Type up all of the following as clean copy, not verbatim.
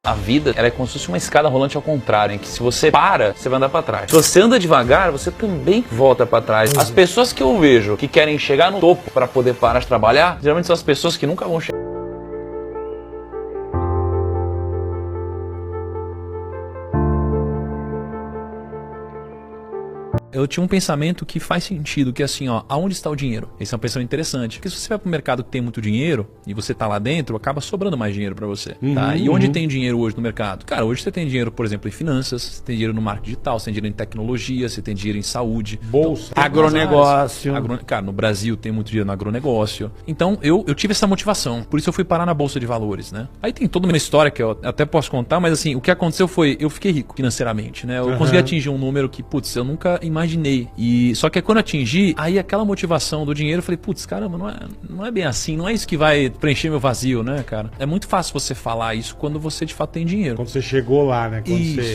A vida, ela é como se fosse uma escada rolante ao contrário, em que se você para, você vai andar para trás. Se você anda devagar, você também volta para trás. As pessoas que eu vejo que querem chegar no topo para poder parar de trabalhar, geralmente são as pessoas que nunca vão chegar. Eu tinha um pensamento que faz sentido, que é assim, ó, aonde está o dinheiro? Esse é um pensamento interessante. Porque se você vai para um mercado que tem muito dinheiro e você tá lá dentro, acaba sobrando mais dinheiro para você, tá? E onde tem dinheiro hoje no mercado? Cara, hoje você tem dinheiro, por exemplo, em finanças, você tem dinheiro no marketing digital, você tem dinheiro em tecnologia, você tem dinheiro em saúde. Bolsa. Então, agronegócio. Cara, no Brasil tem muito dinheiro no agronegócio. Então, eu tive essa motivação. Por isso eu fui parar na Bolsa de Valores, né? Aí tem toda uma história que eu até posso contar, mas assim, o que aconteceu foi, eu fiquei rico financeiramente, né? Eu consegui atingir um número que, putz, eu nunca imaginei. E só que quando eu atingi, aí aquela motivação do dinheiro, eu falei, putz, caramba, não é bem assim, não é isso que vai preencher meu vazio, né, cara? É muito fácil você falar isso quando você de fato tem dinheiro. Quando você chegou lá, né?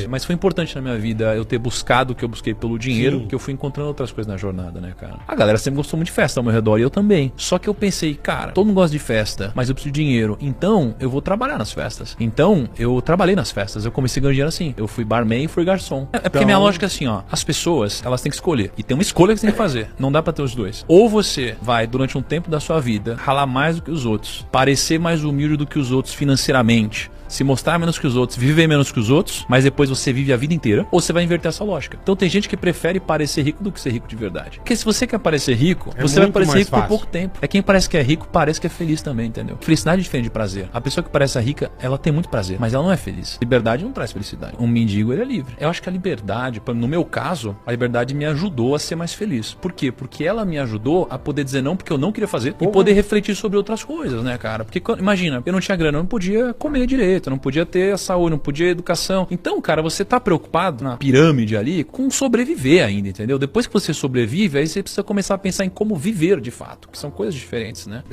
Mas foi importante na minha vida eu ter buscado o que eu busquei pelo dinheiro, Sim. que eu fui encontrando outras coisas na jornada, né, cara? A galera sempre gostou muito de festa ao meu redor e eu também. Só que eu pensei, cara, todo mundo gosta de festa, mas eu preciso de dinheiro, então eu vou trabalhar nas festas. Então eu trabalhei nas festas, eu comecei ganhando dinheiro assim. Eu fui barman e fui garçom. É porque minha lógica é assim, ó, as pessoas, elas têm que escolher. E tem uma escolha que você tem que fazer. Não dá pra ter os dois. Ou você vai, durante um tempo da sua vida, ralar mais do que os outros, parecer mais humilde do que os outros financeiramente, se mostrar menos que os outros, viver menos que os outros, mas depois você vive a vida inteira, ou você vai inverter essa lógica. Então tem gente que prefere parecer rico do que ser rico de verdade. Porque se você quer parecer rico, você vai parecer rico por pouco tempo. É quem parece que é rico, parece que é feliz também, entendeu? Felicidade é diferente de prazer. A pessoa que parece rica, ela tem muito prazer, mas ela não é feliz. Liberdade não traz felicidade. Um mendigo, ele é livre. Eu acho que a liberdade, no meu caso, a liberdade me ajudou a ser mais feliz. Por quê? Porque ela me ajudou a poder dizer não porque eu não queria fazer e poder refletir sobre outras coisas, né, cara? Porque, imagina, eu não tinha grana, eu não podia comer direito, eu não podia ter a saúde, não podia educação. Então, cara, você tá preocupado na pirâmide ali com sobreviver ainda, entendeu? Depois que você sobrevive, aí você precisa começar a pensar em como viver de fato, que são coisas diferentes, né?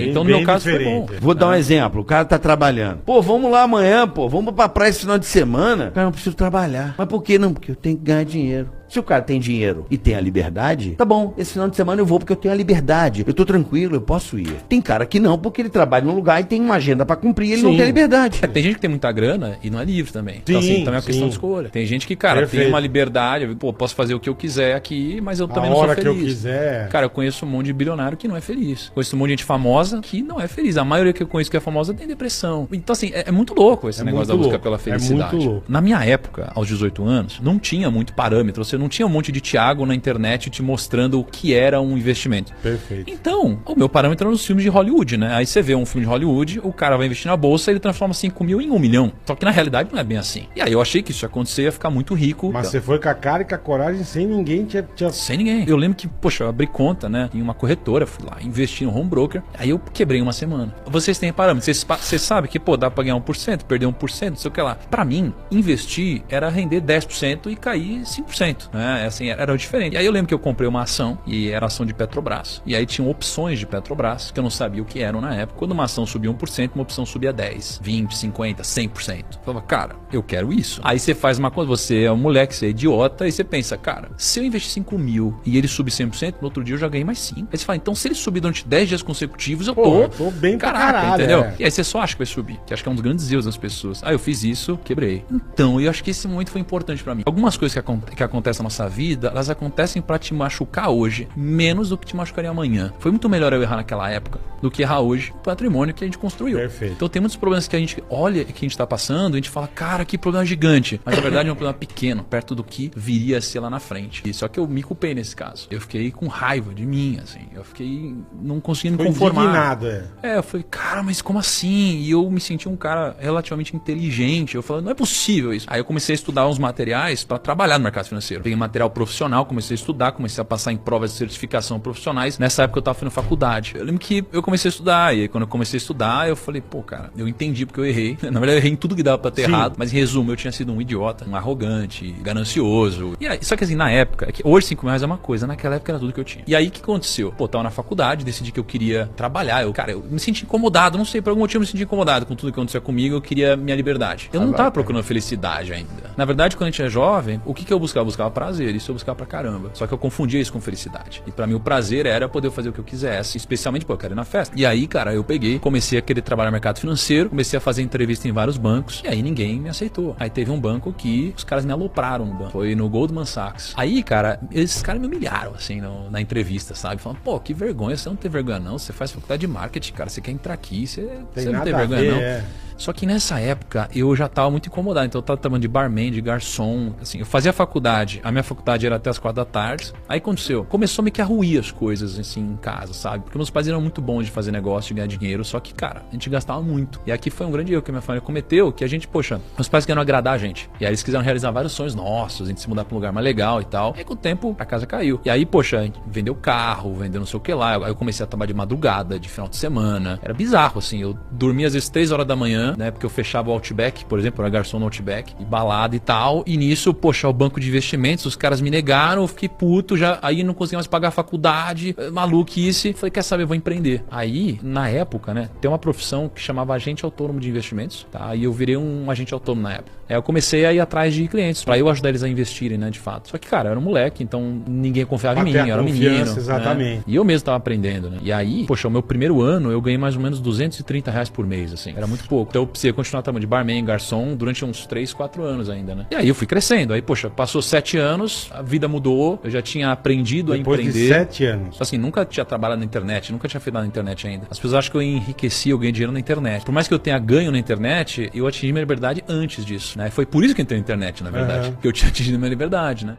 Então, no meu caso, foi bom. Vou dar um exemplo. O cara tá trabalhando. Pô, vamos lá amanhã, pô. Vamos pra praia esse final de semana. Cara, eu não preciso trabalhar. Mas por que não? Porque eu tenho que ganhar dinheiro. Se o cara tem dinheiro e tem a liberdade, tá bom, esse final de semana eu vou porque eu tenho a liberdade. Eu tô tranquilo, eu posso ir. Tem cara que não, porque ele trabalha num lugar e tem uma agenda pra cumprir e ele não tem a liberdade. Tem gente que tem muita grana e não é livre também. Então, assim, também é uma questão de escolha. Tem gente que, cara, tem uma liberdade, pô, posso fazer o que eu quiser aqui, mas eu também não sou feliz. A hora que eu quiser. Cara, eu conheço um monte de bilionário que não é feliz. Conheço um monte de gente famosa que não é feliz. A maioria que eu conheço que é famosa tem depressão. Então, assim, é muito louco esse negócio da busca pela felicidade. É muito louco. Na minha época, aos 18 anos, não tinha muito parâmetro. Você não tinha um monte de Thiago na internet te mostrando o que era um investimento. Perfeito. Então, o meu parâmetro era nos filmes de Hollywood, né? Aí você vê um filme de Hollywood, o cara vai investir na bolsa e ele transforma 5 mil em 1 milhão. Só que na realidade não é bem assim. E aí eu achei que isso ia acontecer, ia ficar muito rico. Mas você foi com a cara e com a coragem sem ninguém te... Sem ninguém. Eu lembro que, poxa, eu abri conta, né? Em uma corretora, fui lá, investi no home broker. Aí eu quebrei uma semana. Vocês têm parâmetros. Vocês sabem que, pô, dá pra ganhar 1%, perder 1%, não sei o que lá. Pra mim, investir era render 10% e cair 5%. Né? Assim, era diferente. E aí eu lembro que eu comprei uma ação, e era ação de Petrobras. E aí tinham opções de Petrobras, que eu não sabia o que eram na época. Quando uma ação subia 1%, uma opção subia 10%, 20%, 50%, 100%. Eu falava, cara, eu quero isso. Aí você faz uma coisa, você é um moleque, você é idiota, e você pensa, cara, se eu investir 5 mil e ele subir 100%, no outro dia eu já ganhei mais 5. Aí você fala, então se ele subir durante 10 dias consecutivos, eu tô bem pra caraca, caralho, entendeu? É. E aí você só acha que vai subir, que acho que é um dos grandes erros das pessoas. Aí eu fiz isso, quebrei. Então, eu acho que esse momento foi importante pra mim. Algumas coisas que acontecem na nossa vida, elas acontecem pra te machucar hoje, menos do que te machucaria amanhã. Foi muito melhor eu errar naquela época do que errar hoje o patrimônio que a gente construiu. Perfeito. Então tem muitos problemas que a gente olha que a gente tá passando, a gente fala, cara, que problema gigante. Mas na verdade é um problema pequeno, perto do que viria a ser lá na frente. E só que eu me culpei nesse caso. Eu fiquei com raiva de mim, assim. Eu fiquei não conseguindo me conformar. Indignado, eu falei, cara, mas como assim? E eu me senti um cara relativamente inteligente. Eu falei, não é possível isso. Aí eu comecei a estudar uns materiais para trabalhar no mercado financeiro. Peguei material profissional, comecei a estudar, comecei a passar em provas de certificação profissionais. Nessa época eu tava fazendo faculdade. Eu lembro que eu comecei a estudar. E aí quando eu comecei a estudar, eu falei, pô, cara, eu entendi porque eu errei. Na verdade eu errei em tudo que dava pra ter errado. Mas em resumo, eu tinha sido um idiota, um arrogante, ganancioso. E aí, só que assim, na época, hoje 5 mil reais é uma coisa, naquela época era tudo que eu tinha. E aí o que aconteceu? Pô, eu tava na faculdade, decidi que eu queria trabalhar. Eu me senti incomodado, não sei, por algum motivo eu me senti incomodado com tudo que acontecia comigo, eu queria minha liberdade. Eu não tava procurando felicidade ainda. Na verdade, quando a gente é jovem, o que eu buscava? Eu buscava prazer, isso eu buscava pra caramba. Só que eu confundia isso com felicidade. E pra mim o prazer era poder fazer o que eu quisesse, especialmente, pô, eu quero ir na festa. E aí, cara, eu peguei, comecei a querer trabalhar no mercado financeiro, comecei a fazer entrevista em vários bancos, e aí ninguém me aceitou. Aí teve um banco que os caras me alopraram no banco, foi no Goldman Sachs. Aí, cara, esses caras me humilharam, assim, na entrevista, sabe? Falando, pô, que vergonha, você não tem vergonha não, você faz faculdade de marketing, cara, você quer entrar aqui, você não tem vergonha não. Só que nessa época eu já tava muito incomodado, então eu tava trabalhando de barman, de garçom, assim, eu fazia faculdade, a minha faculdade era até as 4 da tarde, aí aconteceu, começou meio que a ruir as coisas, assim, em casa, sabe? Porque meus pais eram muito bons de fazer negócio, de ganhar dinheiro, só que, cara, a gente gastava muito. E aqui foi um grande erro que a minha família cometeu, que a gente, poxa, meus pais queriam agradar a gente, e aí eles quiseram realizar vários sonhos nossos, a gente se mudar pra um lugar mais legal e tal, e aí com o tempo a casa caiu. E aí, poxa, a gente vendeu carro, vendeu não sei o que lá, aí eu comecei a trabalhar de madrugada, de final de semana, era bizarro, assim, eu dormia às vezes 3 horas da manhã, né, porque eu fechava o Outback, por exemplo, eu era garçom no Outback, e balada e tal, e nisso, poxa, o banco de investimentos, os caras me negaram, eu fiquei puto, já, aí não conseguia mais pagar a faculdade, maluquice, falei, quer saber, eu vou empreender. Aí, na época, né, tem uma profissão que chamava agente autônomo de investimentos, tá, e eu virei um agente autônomo na época. Aí eu comecei a ir atrás de clientes, pra eu ajudar eles a investirem, né, de fato. Só que, cara, eu era um moleque, então ninguém confiava em mim, eu era um menino. Exatamente. Né? E eu mesmo tava aprendendo, né. E aí, poxa, o meu primeiro ano, eu ganhei mais ou menos R$230 por mês, assim, era muito pouco. Então eu precisei continuar trabalhando de barman, garçom, durante uns 3, 4 anos ainda, né. E aí eu fui crescendo, aí, poxa, passou 7 anos, a vida mudou, eu já tinha aprendido Depois a empreender. De 7 anos. Assim, nunca tinha trabalhado na internet, nunca tinha feito nada na internet ainda. As pessoas acham que eu enriqueci, eu ganhei dinheiro na internet. Por mais que eu tenha ganho na internet, eu atingi minha liberdade antes disso, né. Foi por isso que eu entrei na internet, na verdade. Porque eu tinha atingido minha liberdade, né.